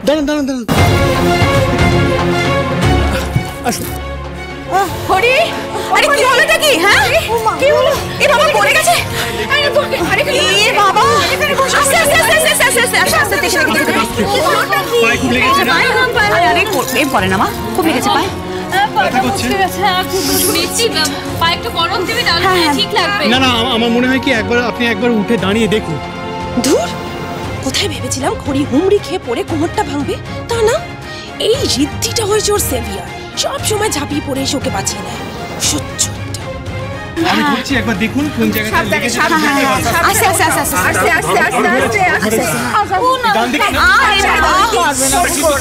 দাঁড়ান দাঁড়ান দাঁড়ান, আসুন। হরি, আরে কি হলোটা কি? হ্যাঁ কি হলো? এ বাবা পড়ে গেছে। আরে এ বাবা, আস্তে আস্তে আস্তে আস্তে আস্তে আস্তে আস্তে দেখে কি হলোটা কি? পায়ে খুব লেগেছে না? আরে এই পড়ে না মা, খুব লেগেছে পায়ে। না না, আমার মনে হয় কি আপনি একবার উঠে দাঁড়িয়ে দেখুন। ধুর, কোথায় ভেবেছিলাম খড়ি হুমড়ি খেয়ে পড়ে কোমরটা ভাঙবে, তা না, এই ঋদ্ধিটা হয়েছে ওর সেভিয়ার। সব সময় ঝাঁপিয়ে পড়ে এসে ওকে বাঁচিয়ে নেয়। সহ্য। আমি বলছি একবার দেখুন কোন জায়গাটা লেগেছে। আস্তে আস্তে আস্তে আস্তে আস্তে আস্তে আস্তে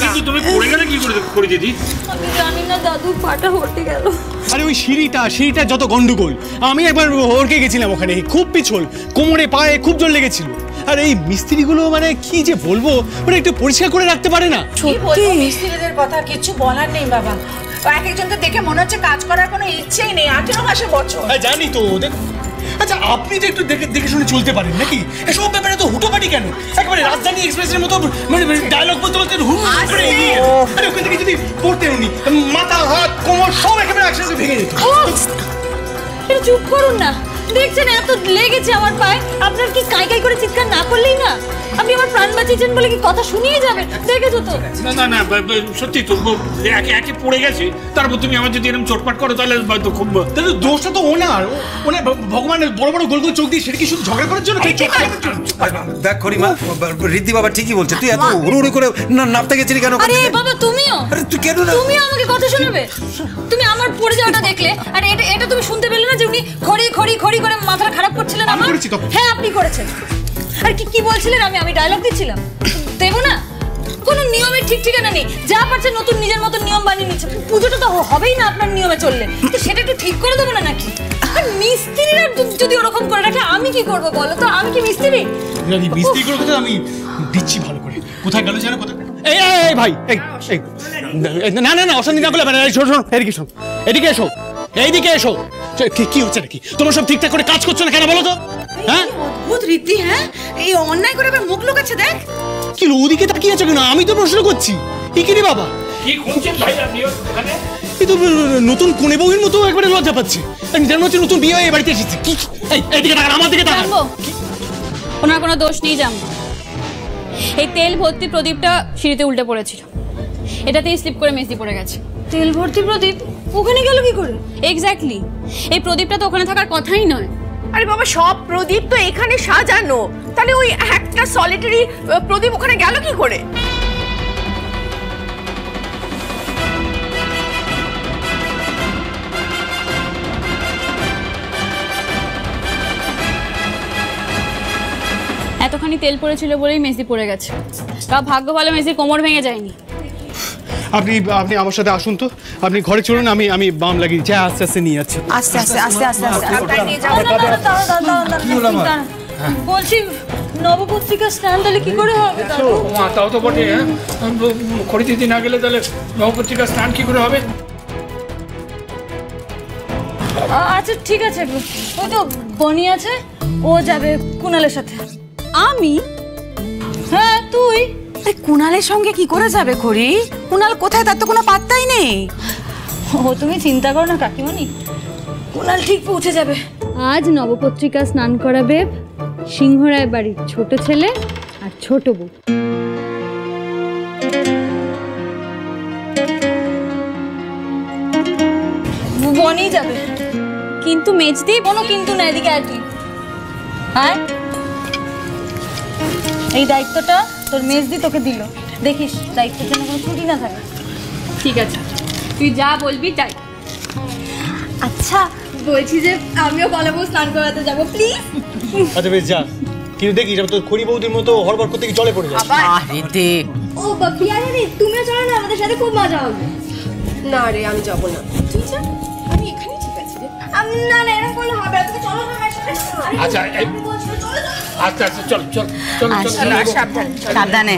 কিন্তু তুমি পড়ে গেলে কি করে দিদি? আমি জানি না দাদু, পাটা হতে গেল। আরে ওই সিঁড়িটা যত গন্ডগোল, আমি একবার ওরকে গেছিলাম ওখানে, খুব পিছল, কোমরে পায়ে খুব জোর লেগেছিল। আর এই মিস্ত্রিগুলো মানে কি যে বলবো, ওরা একটু পরিষ্কার করে রাখতে পারে না। সত্যি মিস্ত্রিদের কথা কিছু বলার নেই বাবা। এক একজনকে দেখে মনে হচ্ছে কাজ করার কোনো ইচ্ছেই নেই। 18 মাসে বছর। জানি তো। আচ্ছা, আপনি তো একটু দেখে শুনে চলতে পারেন নাকি? এসব ব্যাপারে তো হুটোপাটি কেন? একেবারে রাজধানী এক্সপ্রেসের মতো মানে ডায়লগ বলতে বলতে আরে ওখান থেকে যদি পড়তে উনি মাথা হাত কোমর সব একেবারে একসাথে ভেঙে যেত। একটু চুপ করুন না, দেখছেন এত লেগেছে আমার পায়ে। আপনার কি কাই কাই করে চিৎকার না করলেই না? আপনি আমার প্রাণ বাঁচিয়েছেন বলে কি কথা শুনিয়ে যাবেন? দেখেছো তো? না না, সত্যি তো একে পড়ে গেছে, তারপর তুমি আমার যদি এরকম চটপাট করো তাহলে খুব দোষটা তো ওনার। ভগবানের বড় বড় গোল গোল চোখ দিয়ে সেটা কি শুধু ঝগড়া করার জন্য? দেখ খড়িমা, ঋদ্ধি বাবা ঠিকই বলছে, তুই এত হুড়ুহুড়ি করে নাপতে গেছিলি কেন? আরে বাবা তুমিও, আরে তুই কেন না, তুমিও আমাকে কথা শোনাবে? তুমি আমার পড়ে যাওয়াটা দেখলে, আর এটা তুমি শুনতে পেলে না যে উনি খড়ি খড়ি খড়ি করে মাথাটা খারাপ করছিলেন আমার? হ্যাঁ আপনি করেছেন। আর কি বলছিলেন? আমি ডায়লগ দিচ্ছিলাম, দেবো না? কোনো নিয়মের ঠিক ঠিকানা নেই, যা পারছে নতুন নিজের মতো নিয়ম বানিয়ে নিচ্ছে। পুজোটা তো হবেই না আপনার নিয়মে চললে, তো সেটা একটু ঠিক করে দেবো না নাকি? আর মিস্ত্রিরা যদি ওরকম করে রাখে আমি কি করবো বলো তো? আমি কি মিস্ত্রি? মিস্ত্রি করে কথা আমি দিচ্ছি ভালো করে। কোথায় গেল জানো? কোথায়? এই ভাই, না না না, অশান্তি না করলে শোনো, এদিকে এসো, এইদিকে এসো। কি হচ্ছে নাকি? তোমরা সব ঠিকঠাক করে কাজ করছো না কেন বলো তো? হ্যাঁ অদ্ভুত রীতি। হ্যাঁ, এই অন্যায় করে আবার মুখ লুকাচ্ছে। দেখ কি ওদিকে তাকিয়ে আছো কেন? আমি তো প্রশ্ন করছি। কি রে বাবা, কি করছেন ভাই আপনি ওখানে? এই তো নতুন কোণে বউয়ের মতো একবারে লজ্জা পাচ্ছি। যেন হচ্ছে নতুন বিয়ে হয়ে বাড়িতে এসেছি। কি এইদিকে তাকান, আমার দিকে তাকান। ওনার কোনো দোষ নেই জানবো। এই তেল ভর্তি প্রদীপটা সিঁড়িতে উল্টে পড়েছিল, এটাতেই স্লিপ করে মেসি পড়ে গেছে। তেল ভর্তি প্রদীপ ওখানে গেল কি করে? এক্স্যাক্টলি, এই প্রদীপটা তো ওখানে থাকার কথাই নয়। আরে বাবা, সব প্রদীপ তো এখানে সাজানো, তাহলে ওই একটা সলিটারি প্রদীপ ওখানে গেল কি করে? এতখানি তেল পড়েছিল বলেই মেসি পড়ে গেছে। তা ভাগ্য ভালো মেসির কোমর ভেঙে যায়নি। আপনি আমার সাথে আসুন তো, আপনি ঘরে চলুন, আমি বাম লাগিয়ে যা আস্তে আস্তে নিয়ে যাচ্ছি। আস্তে আস্তে আস্তে আস্তে আস্তে বলছি নবপত্রিকা স্নান তাহলে কি করে হবে? তাও তো বটে। খড়ি দিদি না গেলে তাহলে নবপত্রিকা স্নান কি করে হবে? আচ্ছা ঠিক আছে, ওই তো বনি আছে, ও যাবে কুণালের সাথে। আমি? হ্যাঁ তুই। কুণালের সঙ্গে কি করে যাবে খড়ি? কুণাল কোথায়, তার তো কোনো পাত্তাই নেই। ও তুমি চিন্তা করো না কাকিমণি, কুণাল ঠিক পৌঁছে যাবে। আজ নবপত্রিকা স্নান করাবে সিংহরায় বাড়ির ছোট ছেলে আর ছোট বউ। বনি যাবে, কিন্তু মেজদি কোনো কিন্তু না। এদিকে আর তুই হ্যাঁ, এই দায়িত্বটা তোর মেজদি তোকে দিল, দেখিস দায়িত্বের জন্য কোনো ত্রুটি না থাকে। ঠিক আছে, তুই যা বলবি তাই। আচ্ছা বলছি যে আমিও বলাবো স্নান করাতে যাবো প্লিজ। আচ্ছা বেশ যা, কিন্তু দেখিস তোর খড়ি বৌদির মতো হড়বড় করতে কি জলে পড়ে যাস। ও বাপি, আরে তুমিও চলো না, আমাদের সাথে খুব মজা হবে। না রে, আমি যাবো না। তুই যা, আমি এখানেই ঠিক আছি রে। না না, এরকম করলে হবে না, তুমি চলো না আমার সাথে। আচ্ছা আচ্ছা চল চল চল চল, সাবধানে।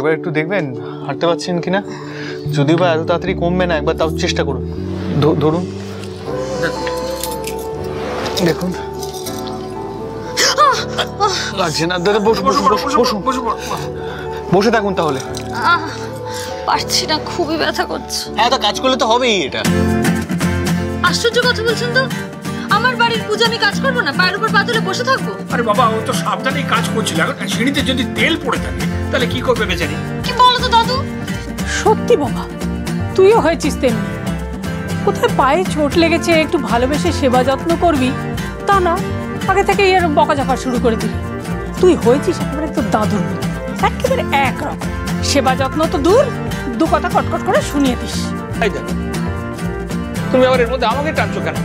একবার একটু দেখবেন হাঁটতে পারছেন কিনা, যদিও বা এত তাড়াতাড়ি কমবে না, একবার তাও চেষ্টা করুন। ধরুন, দেখুন লাগছে না। দাদা বসুন বসুন বসুন, বসে থাকুন তাহলে। পারছি না, খুবই ব্যথা করছে। হ্যাঁ, তো কাজ করলে তো হবেই। এটা আশ্চর্য কথা বলছেন তো। আমার বাড়ির পূজা আমি কাজ করবো না, পায়ের উপর পা তুলে বসে থাকবো? আরে বাবা, ও তো সাবধানেই কাজ করছিল, এখন সিঁড়িতে যদি তেল পড়ে থাকে তাহলে কি করবে বেচারি? কি বলো তো দাদু। সত্যি বাবা, তুইও হয়েছিস তেমনি। কোথায় পায়ে চোট লেগেছে একটু ভালোবেসে সেবা যত্ন করবি, তা না, আগে থেকে এর বকাঝকা শুরু করে দিবি। তুই হয়েছিস একেবারে তোর দাদুর মতো, একেবারে একরকম। সেবা যত্ন তো দূর, দু কথা কটকট করে শুনিয়ে দিস। তাই দেখো, তুমি আবার এর মধ্যে আমাকে টানছো কেন?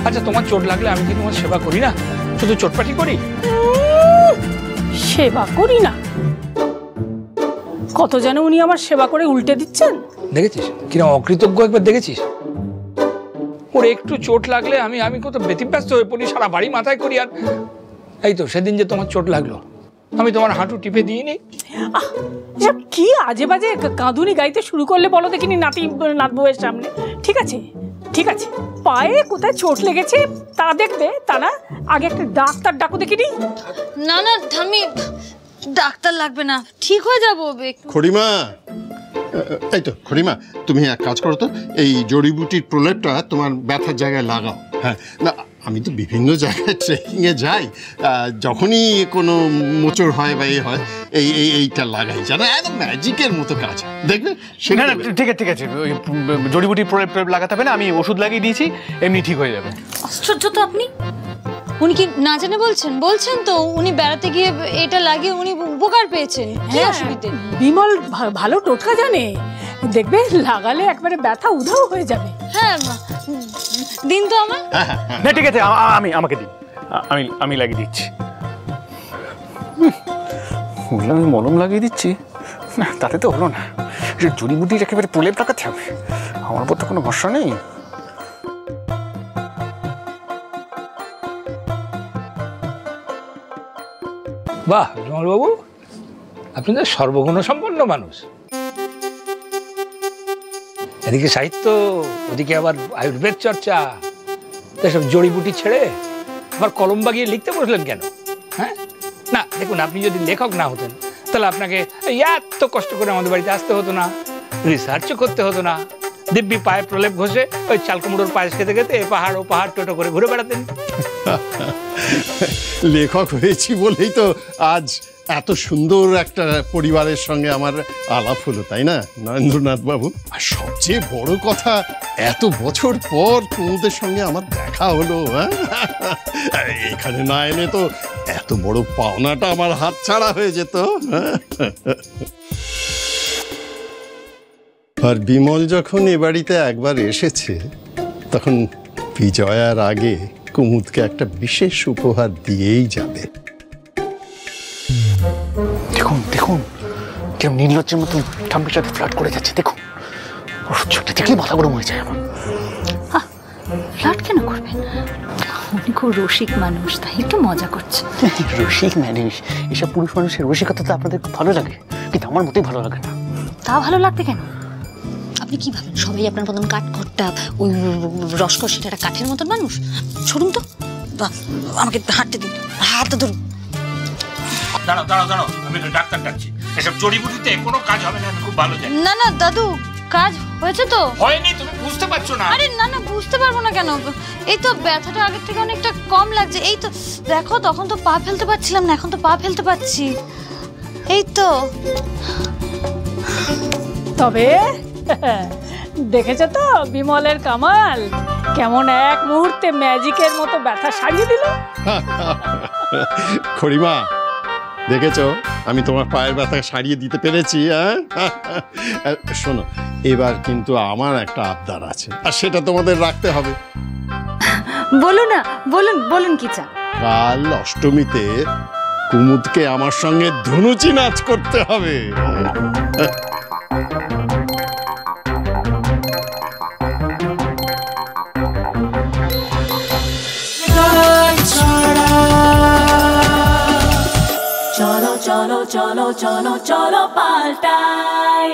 আচ্ছা, তোমার চোট লাগলে আমি কি তোমার সেবা করি না, শুধু চোটপাটি করি? সেবা করি না? কত যেন উনি আমার সেবা করে উল্টে দিচ্ছেন। দেখেছিস কিরকম অকৃতজ্ঞ, একবার দেখেছিস? ওর একটু চোট লাগলে আমি কত ব্যতিব্যস্ত হয়ে পড়ি, সারা বাড়ি মাথায় করি। আর এই তো সেদিন যে তোমার চোট লাগলো, আমি তোমার হাঁটু টিপে দিইনি? এসব কি আজে বাজে কাঁদুনি গাইতে শুরু করলে বলো দেখিনি নাত বউয়ের সামনে? ঠিক আছে ঠিক আছে, পায়ে কোথায় চোট লেগেছে তা দেখবে, তা না আগে একটা ডাক্তার ডাকো দেখিনি। না না ঠাম্মি, ডাক্তার লাগবে না, ঠিক হয়ে যাবো। খড়িমা, এই তো খড়িমা, তুমি এক কাজ করো তো, এই জড়িবুটির প্রলেপটা তোমার ব্যথার জায়গায় লাগাও। হ্যাঁ, না আমি তো বিভিন্ন জায়গায় ট্রেকিংয়ে যাই, যখনই কোনো মোচড় হয় বা হয় এইটা লাগাই, জানো, একদম ম্যাজিকের মতো কাজ দেখবে। না না, ঠিক আছে, ওই জড়িবুটি প্রলেপ লাগাতে হবে না, আমি ওষুধ লাগিয়ে দিয়েছি, এমনি ঠিক হয়ে যাবে। আশ্চর্য তো আপনি, উনি কি না জানে বলছেন তো? উনি বেড়াতে গিয়ে এটা লাগিয়ে উনি উপকার পেয়েছেন, কি অসুবিধে? বিমল ভালো টোটকা জানে, দেখবে লাগালে একবারে ব্যথা উধাও হয়ে যাবে। হ্যাঁ, দিন তো আমার। না ঠিক আছে, আমাকে দিন, আমি লাগিয়ে দিচ্ছি। বললাম আমি মলম লাগিয়ে দিচ্ছি, না তাতে তো হলো না। জড়িবুটির একেবারে প্রলেপ লাগাতে হবে, আমার উপর তো কোনো ভরসা নেই। বাহ বিমলবাবু, আপনি তো সর্বগুণ সম্পন্ন মানুষ। এদিকে সাহিত্য, ওদিকে আবার আয়ুর্বেদ চর্চা, এসব জড়িবুটি ছেড়ে আবার কলম বাগিয়ে লিখতে বসলেন কেন? হ্যাঁ, না দেখুন, আপনি যদি লেখক না হতেন তাহলে আপনাকে এত কষ্ট করে আমাদের বাড়িতে আসতে হতো না, রিসার্চও করতে হতো না, দিব্যি পায়ে প্রলেপ ঘষে ওই চালকুমড়োর পায়েস খেতে খেতে এ পাহাড় ও পাহাড় টোটো করে ঘুরে বেড়াতেন। লেখক হয়েছি বলেই তো আজ এত সুন্দর একটা পরিবারের সঙ্গে আমার আলাপ হলো, তাই না নরেন্দ্রনাথ বাবু? আর সবচেয়ে বড় কথা, এত বছর পর তোমাদের সঙ্গে আমার দেখা হলো। হ্যাঁ, এখানে না এলে তো এত বড় পাওনাটা আমার হাত ছাড়া হয়ে যেত। আর বিমল যখন এ বাড়িতে একবার এসেছে, তখন বিজয়ার আগে কুমুদকে একটা বিশেষ উপহার দিয়েই যাবে। দেখুন দেখুন, কেউ নির্লজ্জের মতো ঠাম্মির সাথে ফ্লার্ট করে যাচ্ছে, দেখুন। ওর চোখটা দেখলে মাথা গরম হয়ে যায় আমার। ফ্লার্ট কেন করবেন? উনি খুব রসিক মানুষ, তাই একটু মজা করছে। রসিক মানুষ, এসব পুরুষ মানুষের রসিকতা তো আপনাদের খুব ভালো লাগে, কিন্তু আমার মতোই ভালো লাগে না। তা ভালো লাগবে কেন? আপনি কি ভাবেন সবাই আপনার মতন কাঠখোট্টা, ওই রসকসিটা একটা কাঠের মতন মানুষ? ছড়ুন তো, আমাকে হাঁটতে দিন, হাতটা ধরুন। দাঁড়াও দাঁড়াও দাঁড়াও, আমি ডাক্তার ডাকছি। এসব জড়িবুটিতে কোনো কাজ হবে না, আমি খুব ভালো জানি। না না দাদু, কাজ হয়েছে তো? হয়নি, তুমি বুঝতে পারছো না? আরে না না, বুঝতে পারবো না কেন? এই তো ব্যথাটা আগের থেকে অনেকটা কম লাগছে। এই তো দেখো, তখন তো পা ফেলতে পারছিলাম না, এখন তো পা ফেলতে পারছি। এই তো। তবে দেখেছো তো বিমলের কামাল, কেমন এক মুহূর্তে ম্যাজিকের মতো ব্যথা সারিয়ে দিল। খড়িমা, দেখেছো আমি তোমার পায়ের ব্যথা সারিয়ে দিতে পেরেছি। হ্যাঁ, শোনো, এবার কিন্তু আমার একটা আবদার আছে, আর সেটা তোমাদের রাখতে হবে। বলো না, বলুন বলুন, কি চান? কাল অষ্টমীতে কুমুদকে আমার সঙ্গে ধনুচি নাচ করতে হবে। cholo cholo চলো চলো চলো পাল্টাই।